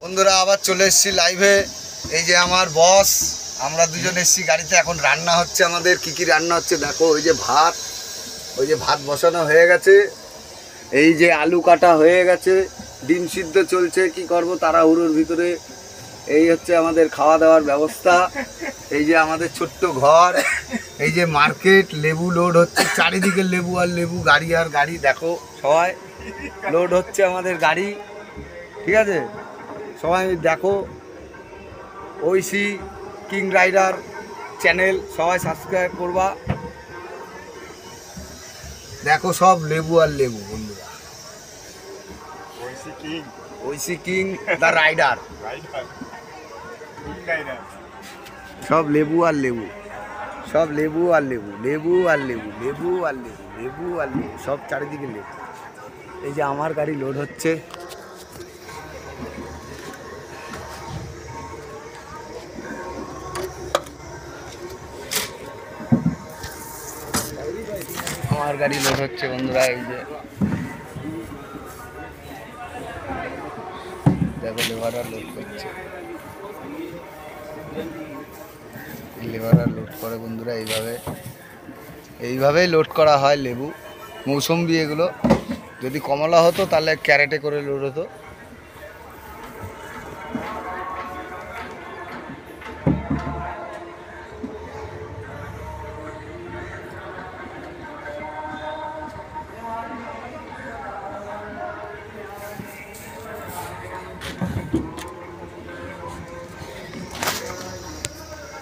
বন্ধুরা আবার চলে এসেছি লাইভে। এই যে আমার বস, আমরা দুজন এসেছি গাড়িতে। এখন রান্না হচ্ছে আমাদের। কি কি রান্না হচ্ছে দেখো। ওই যে ভাত বসানো হয়ে গেছে, এই যে আলু কাটা হয়ে গেছে, ডিম সিদ্ধ চলছে। কি করব তাড়াহুড়োর ভিতরে। এই হচ্ছে আমাদের খাওয়া দাওয়ার ব্যবস্থা। এই যে আমাদের ছোট্ট ঘর, এই যে মার্কেট। লেবু লোড হচ্ছে চারিদিকে, লেবু আর লেবু, গাড়ি আর গাড়ি। দেখো সবাই লোড হচ্ছে আমাদের গাড়ি, ঠিক আছে? সবাই দেখো, ঐশী কিং রাইডার চ্যানেল সবাই সাবস্ক্রাইব করবা। দেখো সব লেবু আর লেবু বন্ধুরা। ঐশী কিং দ্য রাইডার, সব লেবু আর লেবু, সব লেবু আর লেবু, লেবু আর লেবু, লেবু আর লেবু, লেবু আর লেবু, সব চারিদিকে লেবু। এই যে আমার গাড়ি লোড হচ্ছে। আমার গাড়ি লোড হচ্ছে বন্ধুরা। এই যে দেখো লেবাররা লোড করছে, লেবাররা লোড করে বন্ধুরা। এইভাবেই লোড করা হয় লেবু, মৌসুম্বি। এগুলো যদি কমলা হতো তাহলে ক্যারেটে করে লোড হতো।